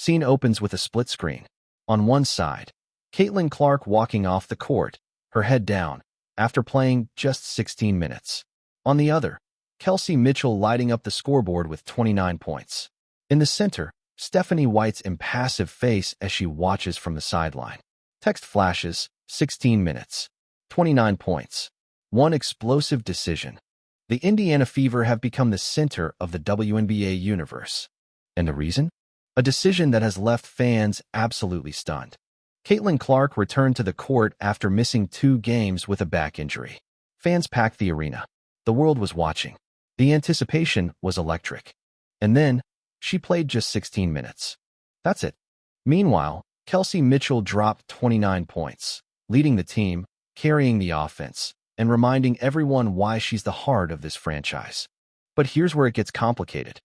Scene opens with a split screen. On one side, Caitlin Clark walking off the court, her head down, after playing just 16 minutes. On the other, Kelsey Mitchell lighting up the scoreboard with 29 points. In the center, Stephanie White's impassive face as she watches from the sideline. Text flashes, 16 minutes, 29 points. One explosive decision. The Indiana Fever have become the center of the WNBA universe. And the reason? A decision that has left fans absolutely stunned. Caitlin Clark returned to the court after missing 2 games with a back injury. Fans packed the arena. The world was watching. The anticipation was electric. And then, she played just 16 minutes. That's it. Meanwhile, Kelsey Mitchell dropped 29 points, leading the team, carrying the offense, and reminding everyone why she's the heart of this franchise. But here's where it gets complicated.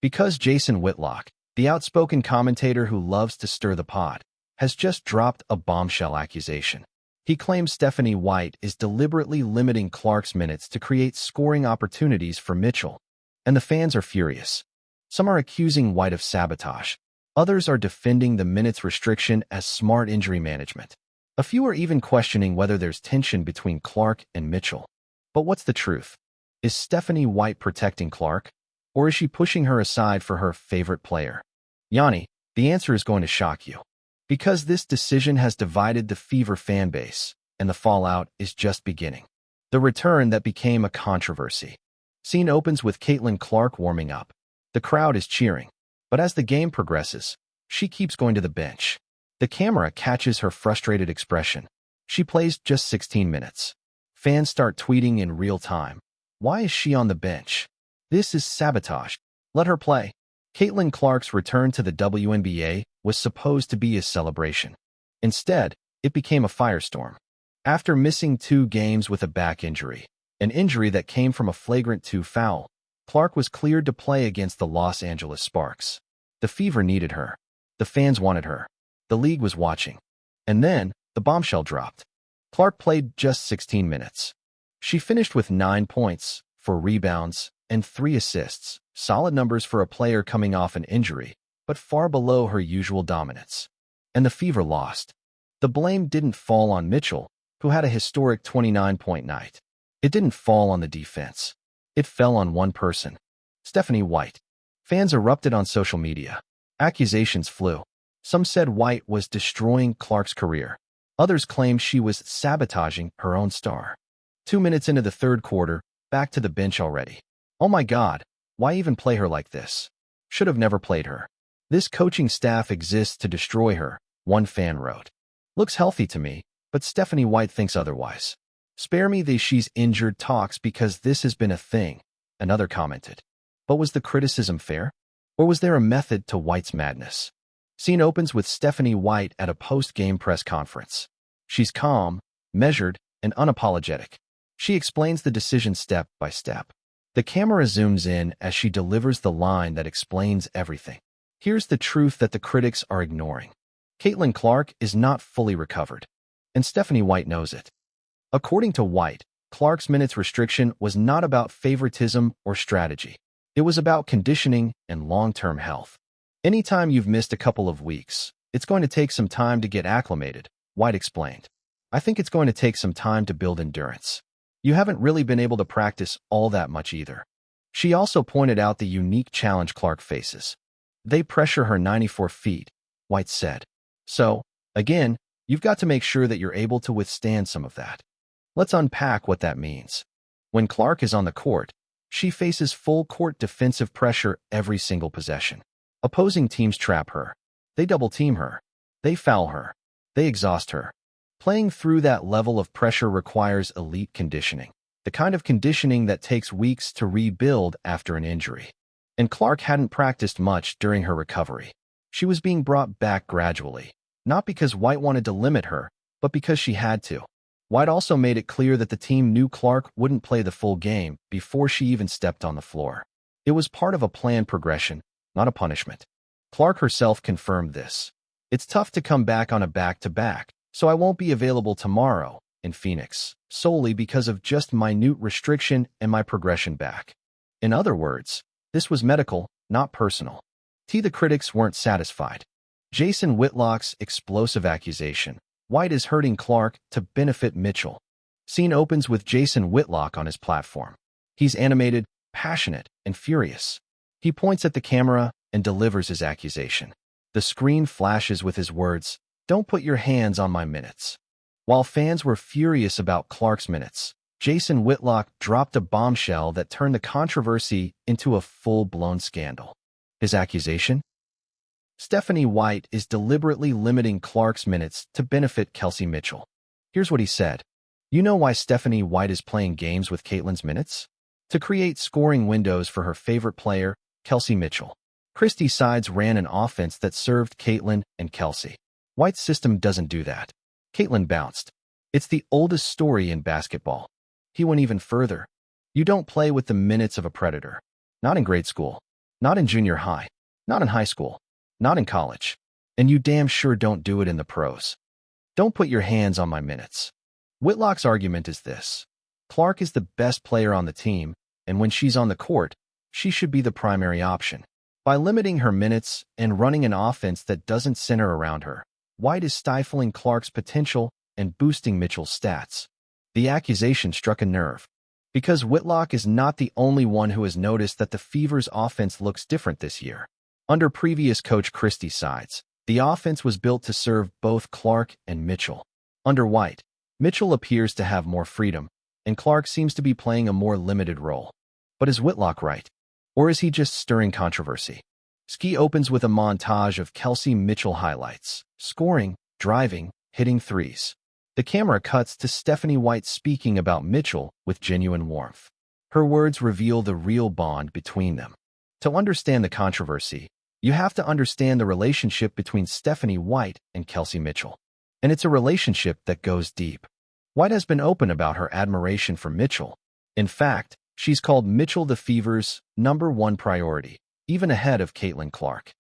Because Jason Whitlock, the outspoken commentator who loves to stir the pot, has just dropped a bombshell accusation. He claims Stephanie White is deliberately limiting Clark's minutes to create scoring opportunities for Mitchell. And the fans are furious. Some are accusing White of sabotage. Others are defending the minutes restriction as smart injury management. A few are even questioning whether there's tension between Clark and Mitchell. But what's the truth? Is Stephanie White protecting Clark? Or is she pushing her aside for her favorite player? Yanni, the answer is going to shock you. Because this decision has divided the Fever fan base, and the fallout is just beginning. The return that became a controversy. Scene opens with Caitlin Clark warming up. The crowd is cheering. But as the game progresses, she keeps going to the bench. The camera catches her frustrated expression. She plays just 16 minutes. Fans start tweeting in real time. Why is she on the bench? This is sabotage. Let her play. Caitlin Clark's return to the WNBA was supposed to be a celebration. Instead, it became a firestorm. After missing 2 games with a back injury, an injury that came from a flagrant 2 foul, Clark was cleared to play against the Los Angeles Sparks. The Fever needed her. The fans wanted her. The league was watching. And then, the bombshell dropped. Clark played just 16 minutes. She finished with 9 points, 4 rebounds, and 3 assists, solid numbers for a player coming off an injury, but far below her usual dominance. And the Fever lost. The blame didn't fall on Mitchell, who had a historic 29-point night. It didn't fall on the defense. It fell on one person, Stephanie White. Fans erupted on social media. Accusations flew. Some said White was destroying Clark's career. Others claimed she was sabotaging her own star. 2 minutes into the third quarter, back to the bench already. Oh my God, why even play her like this? Should have never played her. This coaching staff exists to destroy her, one fan wrote. Looks healthy to me, but Stephanie White thinks otherwise. Spare me the she's injured talks because this has been a thing, another commented. But was the criticism fair? Or was there a method to White's madness? Scene opens with Stephanie White at a post-game press conference. She's calm, measured, and unapologetic. She explains the decision step by step. The camera zooms in as she delivers the line that explains everything. Here's the truth that the critics are ignoring. Caitlin Clark is not fully recovered, and Stephanie White knows it. According to White, Clark's minutes restriction was not about favoritism or strategy. It was about conditioning and long-term health. Anytime you've missed a couple of weeks, it's going to take some time to get acclimated, White explained. I think it's going to take some time to build endurance. You haven't really been able to practice all that much either. She also pointed out the unique challenge Clark faces. They pressure her 94 feet, White said. So, again, you've got to make sure that you're able to withstand some of that. Let's unpack what that means. When Clark is on the court, she faces full-court defensive pressure every single possession. Opposing teams trap her. They double-team her. They foul her. They exhaust her. Playing through that level of pressure requires elite conditioning, the kind of conditioning that takes weeks to rebuild after an injury. And Clark hadn't practiced much during her recovery. She was being brought back gradually, not because White wanted to limit her, but because she had to. White also made it clear that the team knew Clark wouldn't play the full game before she even stepped on the floor. It was part of a planned progression, not a punishment. Clark herself confirmed this. It's tough to come back on a back-to-back, so I won't be available tomorrow in Phoenix, solely because of just minute restriction and my progression back. In other words, this was medical, not personal. The critics weren't satisfied. Jason Whitlock's explosive accusation. White is hurting Clark to benefit Mitchell. Scene opens with Jason Whitlock on his platform. He's animated, passionate, and furious. He points at the camera and delivers his accusation. The screen flashes with his words, "Don't put your hands on my minutes." While fans were furious about Clark's minutes, Jason Whitlock dropped a bombshell that turned the controversy into a full-blown scandal. His accusation? Stephanie White is deliberately limiting Clark's minutes to benefit Kelsey Mitchell. Here's what he said. "You know why Stephanie White is playing games with Caitlin's minutes? To create scoring windows for her favorite player, Kelsey Mitchell. Christie's sides ran an offense that served Caitlin and Kelsey. White's system doesn't do that. Caitlin bounced. It's the oldest story in basketball." He went even further. "You don't play with the minutes of a predator. Not in grade school. Not in junior high. Not in high school. Not in college. And you damn sure don't do it in the pros. Don't put your hands on my minutes." Whitlock's argument is this. Clark is the best player on the team, and when she's on the court, she should be the primary option. By limiting her minutes and running an offense that doesn't center around her, White is stifling Clark's potential and boosting Mitchell's stats. The accusation struck a nerve, because Whitlock is not the only one who has noticed that the Fever's offense looks different this year. Under previous coach Christie's sides, the offense was built to serve both Clark and Mitchell. Under White, Mitchell appears to have more freedom, and Clark seems to be playing a more limited role. But is Whitlock right? Or is he just stirring controversy? Ski opens with a montage of Kelsey Mitchell highlights, scoring, driving, hitting threes. The camera cuts to Stephanie White speaking about Mitchell with genuine warmth. Her words reveal the real bond between them. To understand the controversy, you have to understand the relationship between Stephanie White and Kelsey Mitchell. And it's a relationship that goes deep. White has been open about her admiration for Mitchell. In fact, she's called Mitchell the Fever's #1 priority, even ahead of Caitlin Clark.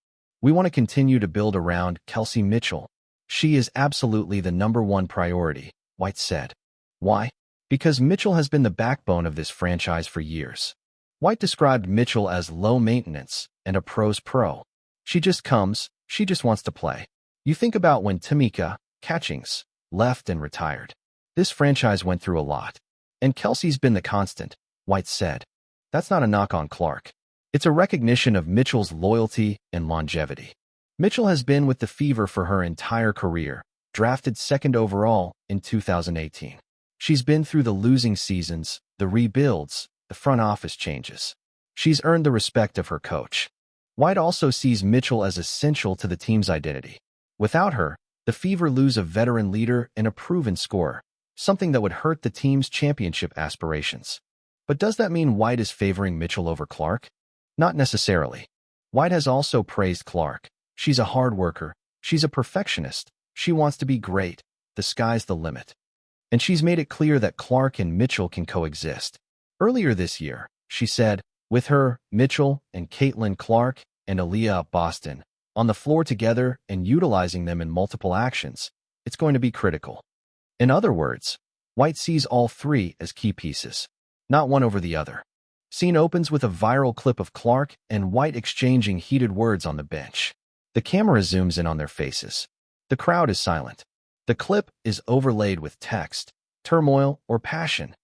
"We want to continue to build around Kelsey Mitchell. She is absolutely the #1 priority," White said. Why? Because Mitchell has been the backbone of this franchise for years. White described Mitchell as low maintenance and a pro's pro. She just comes, she just wants to play. You think about when Tamika Catchings left and retired. This franchise went through a lot. And Kelsey's been the constant, White said. That's not a knock on Clark. It's a recognition of Mitchell's loyalty and longevity. Mitchell has been with the Fever for her entire career, drafted 2nd overall in 2018. She's been through the losing seasons, the rebuilds, the front office changes. She's earned the respect of her coach. White also sees Mitchell as essential to the team's identity. Without her, the Fever lose a veteran leader and a proven scorer, something that would hurt the team's championship aspirations. But does that mean White is favoring Mitchell over Clark? Not necessarily. White has also praised Clark. She's a hard worker. She's a perfectionist. She wants to be great. The sky's the limit. And she's made it clear that Clark and Mitchell can coexist. Earlier this year, she said, with her, Mitchell, and Caitlin Clark and Aaliyah Boston on the floor together and utilizing them in multiple actions, it's going to be critical. In other words, White sees all three as key pieces, not one over the other. Scene opens with a viral clip of Clark and White exchanging heated words on the bench. The camera zooms in on their faces. The crowd is silent. The clip is overlaid with text, turmoil, or passion.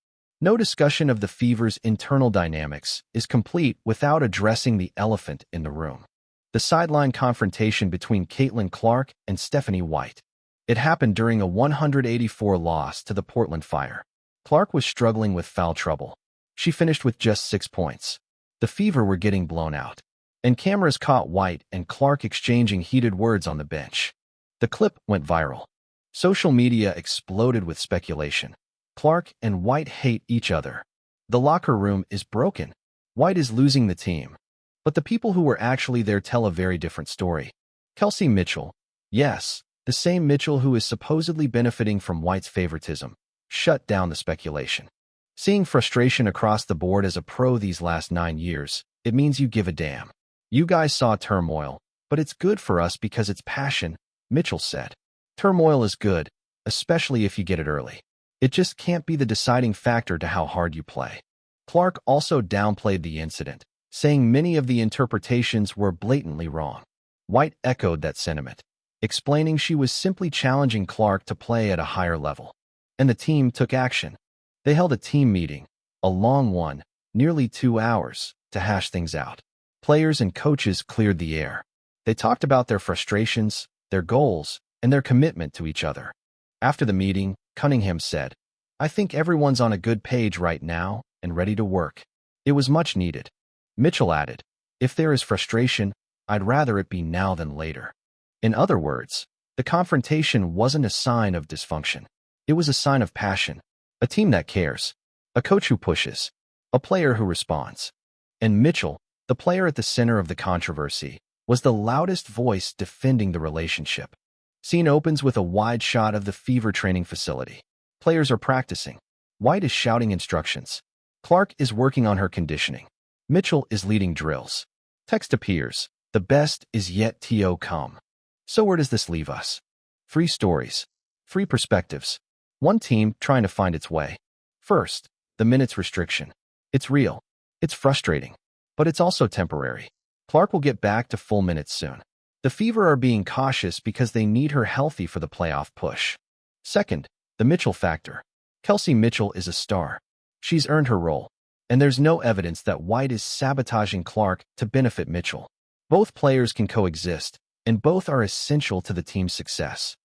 No discussion of the Fever's internal dynamics is complete without addressing the elephant in the room. The sideline confrontation between Caitlin Clark and Stephanie White. It happened during a 184 loss to the Portland Fire. Clark was struggling with foul trouble. She finished with just 6 points. The Fever were getting blown out, and cameras caught White and Clark exchanging heated words on the bench. The clip went viral. Social media exploded with speculation. Clark and White hate each other. The locker room is broken. White is losing the team. But the people who were actually there tell a very different story. Kelsey Mitchell, yes, the same Mitchell who is supposedly benefiting from White's favoritism, shut down the speculation. Seeing frustration across the board as a pro these last 9 years, it means you give a damn. You guys saw turmoil, but it's good for us because it's passion, Mitchell said. Turmoil is good, especially if you get it early. It just can't be the deciding factor to how hard you play. Clark also downplayed the incident, saying many of the interpretations were blatantly wrong. White echoed that sentiment. explaining she was simply challenging Clark to play at a higher level. And the team took action. They held a team meeting, a long one, nearly 2 hours, to hash things out. Players and coaches cleared the air. They talked about their frustrations, their goals, and their commitment to each other. After the meeting, Cunningham said, "I think everyone's on a good page right now and ready to work." It was much needed. Mitchell added, "If there is frustration, I'd rather it be now than later." In other words, the confrontation wasn't a sign of dysfunction. It was a sign of passion, a team that cares, a coach who pushes, a player who responds. And Mitchell, the player at the center of the controversy, was the loudest voice defending the relationship. Scene opens with a wide shot of the Fever training facility. Players are practicing. White is shouting instructions. Clark is working on her conditioning. Mitchell is leading drills. Text appears, "The best is yet to come." So where does this leave us? 3 stories, 3 perspectives. One team trying to find its way. First, the minutes restriction. It's real. It's frustrating. But it's also temporary. Clark will get back to full minutes soon. The Fever are being cautious because they need her healthy for the playoff push. Second, the Mitchell factor. Kelsey Mitchell is a star. She's earned her role. And there's no evidence that White is sabotaging Clark to benefit Mitchell. Both players can coexist, and both are essential to the team's success.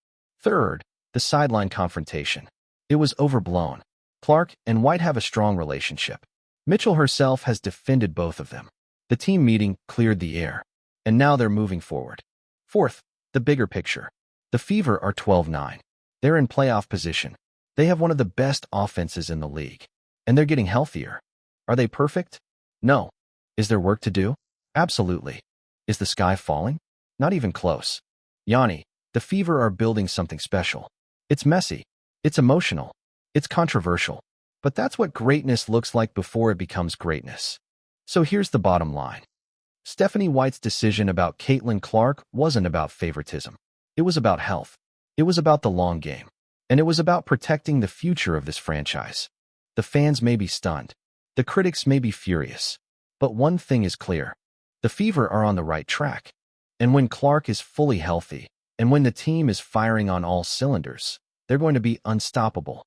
Third, the sideline confrontation. It was overblown. Clark and White have a strong relationship. Mitchell herself has defended both of them. The team meeting cleared the air, and now they're moving forward. Fourth, the bigger picture. The Fever are 12-9. They're in playoff position. They have one of the best offenses in the league, and they're getting healthier. Are they perfect? No. Is there work to do? Absolutely. Is the sky falling? Not even close. Yanni, the Fever are building something special. It's messy. It's emotional. It's controversial. But that's what greatness looks like before it becomes greatness. So here's the bottom line. Stephanie White's decision about Caitlin Clark wasn't about favoritism. It was about health. It was about the long game. And it was about protecting the future of this franchise. The fans may be stunned. The critics may be furious. But one thing is clear. The Fever are on the right track. And when Clark is fully healthy, and when the team is firing on all cylinders, they're going to be unstoppable.